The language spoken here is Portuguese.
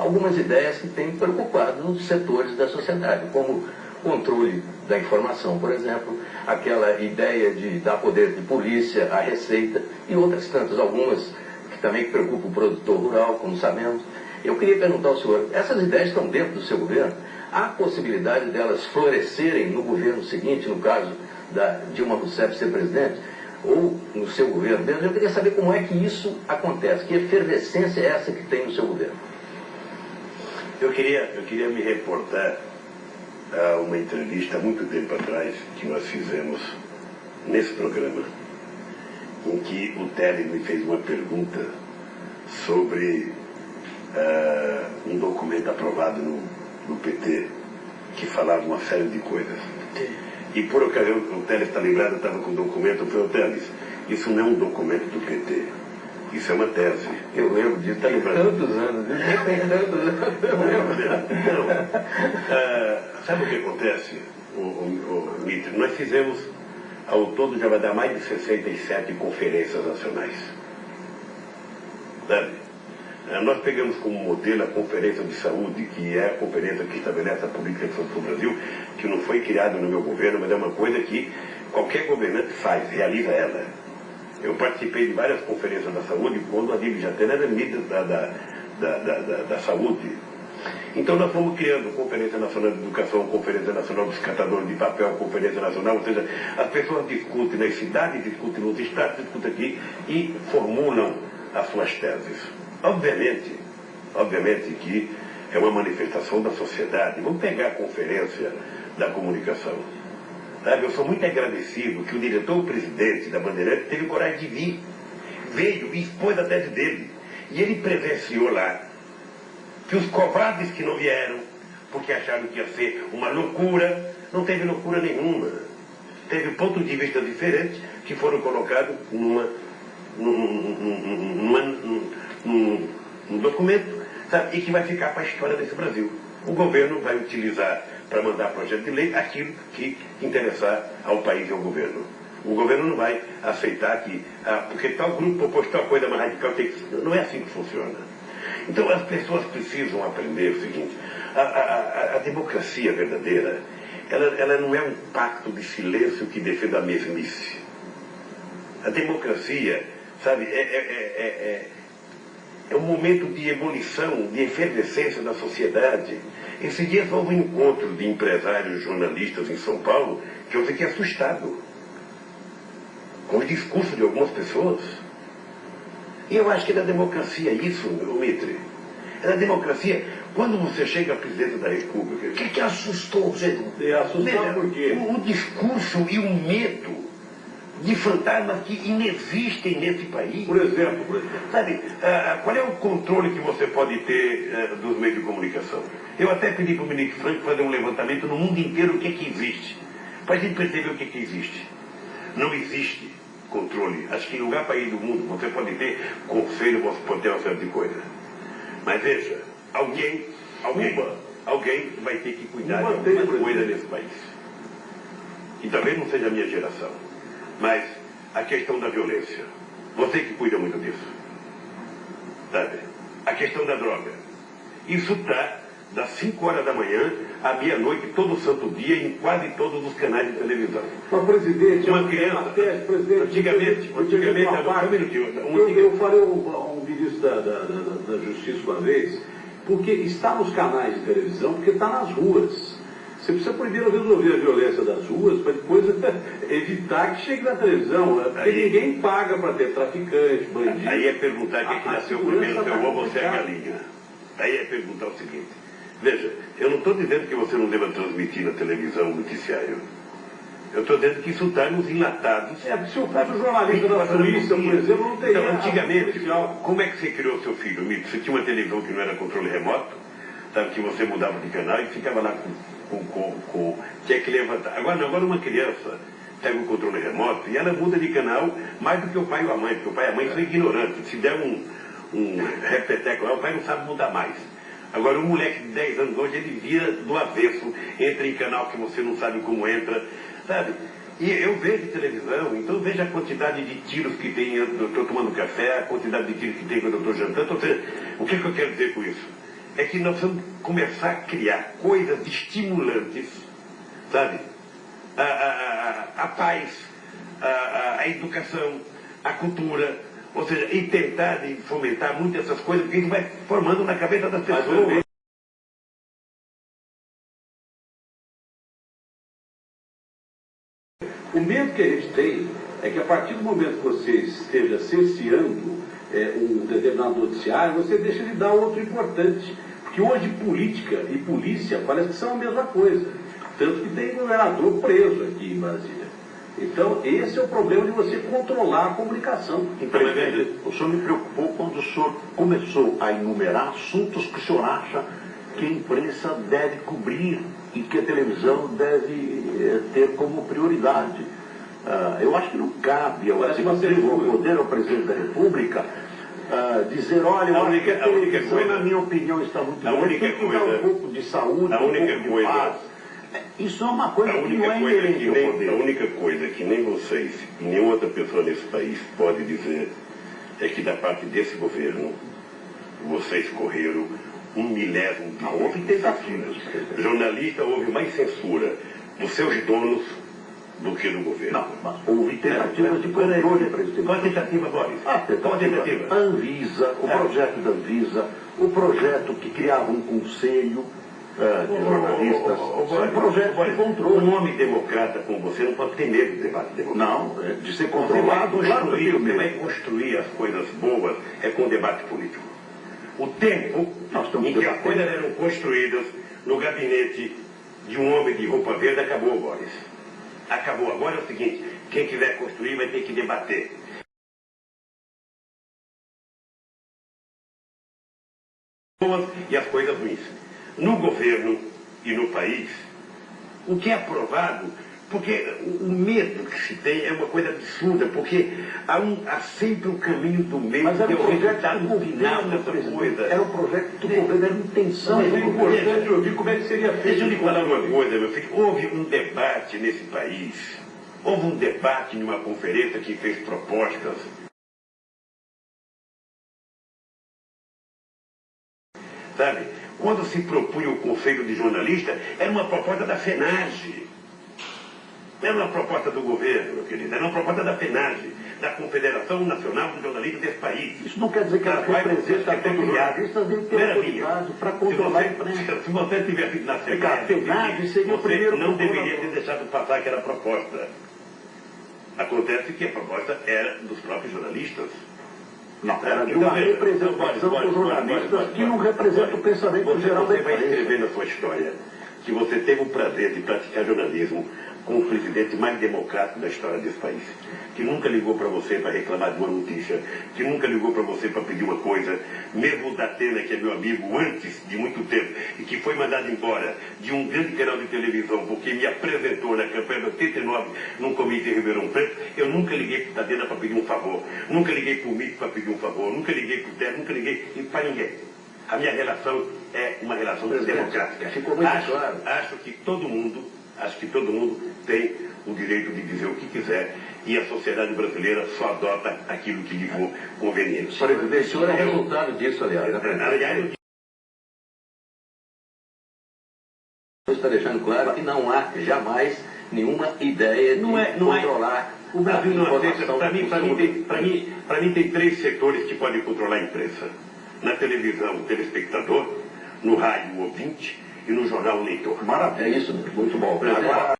algumas ideias que têm preocupado os setores da sociedade, como controle da informação, por exemplo, aquela ideia de dar poder de polícia à Receita e outras tantas, algumas que também preocupam o produtor rural, como sabemos. Eu queria perguntar ao senhor, essas ideias estão dentro do seu governo? Há possibilidade delas florescerem no governo seguinte, no caso da Dilma Rousseff ser presidente, ou no seu governo mesmo? Eu queria saber como é que isso acontece, que efervescência é essa que tem no seu governo? Eu queria me reportar a uma entrevista há muito tempo atrás que nós fizemos nesse programa, em que o Teles me fez uma pergunta sobre um documento aprovado no PT que falava uma série de coisas. E por ocasião, o Teles está lembrado, eu estava com o documento, eu falei, Teles, isso não é um documento do PT, isso é uma tese. Eu lembro disso, está em tantos anos, tem tantos anos, eu lembro. Sabe o que acontece, Mitre? Nós fizemos, ao todo já vai dar mais de 67 conferências nacionais. Sabe? Nós pegamos como modelo a Conferência de Saúde, que é a conferência que estabelece a política de saúde do Brasil, que não foi criada no meu governo, mas é uma coisa que qualquer governante faz, realiza ela. Eu participei de várias conferências da saúde, quando a Adílio Jatena era ministra da Saúde. Então nós fomos criando Conferência Nacional de Educação, Conferência Nacional dos Catadores de Papel, Conferência Nacional, ou seja, as pessoas discutem nas cidades, discutem nos estados, discutem aqui e formulam as suas teses. Obviamente que é uma manifestação da sociedade. Vamos pegar a Conferência da Comunicação. Sabe, eu sou muito agradecido que o diretor-presidente da Bandeirantes teve coragem de vir. Veio e expôs a tese dele. E ele presenciou lá que os covardes que não vieram, porque acharam que ia ser uma loucura, não teve loucura nenhuma. Teve pontos de vista diferentes que foram colocados num documento, sabe, e que vai ficar para a história desse Brasil. O governo vai utilizar para mandar projeto de lei aquilo que interessar ao país e ao governo. O governo não vai aceitar que, porque tal grupo propôs tal coisa mais radical, não é assim que funciona. Então as pessoas precisam aprender o seguinte, a democracia verdadeira, ela não é um pacto de silêncio que defenda a mesmice. A democracia, sabe, é um momento de ebulição, de efervescência da sociedade. Esses dias houve um encontro de empresários jornalistas em São Paulo que eu fiquei assustado com o discurso de algumas pessoas. E eu acho que na democracia é isso, Mitre. Na democracia, quando você chega à presidência da República, o que assustou você? Assustou por quê? O discurso e o medo de fantasmas que inexistem nesse país. Por exemplo. Sabe, qual é o controle que você pode ter dos meios de comunicação? Eu até pedi para o ministro Franco fazer um levantamento no mundo inteiro o que é que existe, para a gente perceber o que é que existe. Não existe controle. Acho que em lugar país do mundo você pode ter conselho, você pode ter uma série de coisas. Mas veja, alguém vai ter que cuidar de alguma coisa nesse país. E talvez não seja a minha geração. Mas a questão da violência, você que cuida muito disso, sabe? A questão da droga, isso está das 5 horas da manhã à meia-noite, todo santo dia, em quase todos os canais de televisão. Mas, presidente, uma criança, antigamente, eu falei um ministro da Justiça uma vez, porque está nos canais de televisão, porque está nas ruas. Você precisa primeiro resolver a violência das ruas para depois evitar que chegue na televisão. Porque aí, ninguém paga para ter traficante, bandido. Aí é perguntar quem é que nasceu primeiro, seu ovo ou se é a galinha. Aí é perguntar o seguinte. Veja, eu não estou dizendo que você não deva transmitir na televisão o noticiário. Eu estou dizendo que isso está nos enlatados. Se eu fosse jornalista da Suíça, por exemplo, não teria... Então, antigamente, como é que você criou seu filho, Mito? Você tinha uma televisão que não era controle remoto, sabe, que você mudava de canal e ficava lá tinha que levantar. Agora uma criança pega o controle remoto e ela muda de canal mais do que o pai ou a mãe, porque o pai e a mãe são ignorantes. Se der um repeteco lá, o pai não sabe mudar mais. Agora, um moleque de 10 anos hoje, ele vira do avesso, entra em canal que você não sabe como entra, sabe? E eu vejo televisão, então eu vejo a quantidade de tiros que tem, eu estou tomando café, a quantidade de tiros que tem quando eu estou jantando. Ou seja, o que eu quero dizer com isso? é que nós vamos começar a criar coisas estimulantes, sabe? A paz, a educação, a cultura, ou seja, e tentar fomentar muito essas coisas, porque isso vai formando na cabeça das pessoas. O medo que a gente tem é que a partir do momento que você esteja cerceando um determinado noticiário, você deixa de dar outro importante. Porque hoje política e polícia parece que são a mesma coisa. Tanto que tem governador preso aqui em Brasília. Então, esse é o problema de você controlar a comunicação. Presidente, o senhor me preocupou quando o senhor começou a enumerar assuntos que o senhor acha que a imprensa deve cobrir e que a televisão deve ter como prioridade. Eu acho que não cabe ao Executivo, ao poder, ao Presidente da República, dizer, olha, eu acho que a televisão, na minha opinião, está muito boa, tem que dar um pouco de saúde, um pouco de paz. Isso é uma coisa que não é inerente ao poder. A única coisa que nem vocês e nenhuma outra pessoa nesse país pode dizer é que da parte desse governo, vocês correram 1/1000 de houve tentativas. Jornalista, houve mais censura dos seus donos do que do governo. Não, mas houve tentativas de controle, presidente. Qual a tentativa, Boris? Qual a tentativa? A Anvisa, o projeto da Anvisa, o projeto que criava um conselho de jornalistas, são projetos de controle. Um homem democrata como você não pode ter medo de debate democrático. Não, de ser controlado, claro que você vai construir as coisas boas com debate político. O tempo em que as coisas eram construídas no gabinete de um homem de roupa verde acabou, Boris. Acabou. Agora é o seguinte, quem quiser construir vai ter que debater. E as coisas ruins. No governo e no país, o que é aprovado, porque o medo que se tem é uma coisa absurda, porque há sempre um caminho do meio. Mas era um projeto do final dessa coisa. Era um projeto do governo, era uma intenção. Mas é importante ouvir como é que seria feito. Deixa eu lhe falar uma coisa, meu filho. Houve um debate nesse país, houve um debate numa conferência que fez propostas. Sabe, quando se propunha o Conselho de Jornalistas, era uma proposta da FENAGE. Não era uma proposta do governo, meu querido, era uma proposta da FENAGE, da Confederação Nacional dos Jornalistas desse país. Isso não quer dizer que ela representa todos os jornalistas, deve ter autoridade para controlar a imprensa. Se você tivesse na FENAGE seria o primeiro não deveria ter deixado passar aquela proposta. Acontece que a proposta era dos próprios jornalistas. Não, era de uma representação dos jornalistas que não representa o pensamento geral da imprensa. Você vai escrever na sua história que você teve o prazer de praticar jornalismo com o presidente mais democrático da história desse país, que nunca ligou para você para reclamar de uma notícia, que nunca ligou para você para pedir uma coisa, mesmo o Datena, que é meu amigo antes de muito tempo, e que foi mandado embora de um grande canal de televisão, porque me apresentou na campanha de 89 num comitê Ribeirão Preto, eu nunca liguei para o Datena para pedir um favor, nunca liguei para o MIT para pedir um favor, nunca liguei para o TED, nunca liguei para ninguém. A minha relação é uma relação democrática. Ficou muito claro. Acho que todo mundo tem o direito de dizer o que quiser e a sociedade brasileira só adota aquilo que lhe for conveniente. Presidente, o senhor é resultado disso, aliás. Aliás, está deixando claro que não há jamais nenhuma ideia de controlar o Brasil não aceita. Para mim tem 3 setores que podem controlar a imprensa. Na televisão, o telespectador, no rádio, o ouvinte, e no jornal, o leitor. Maravilha. É isso, muito bom. Agora,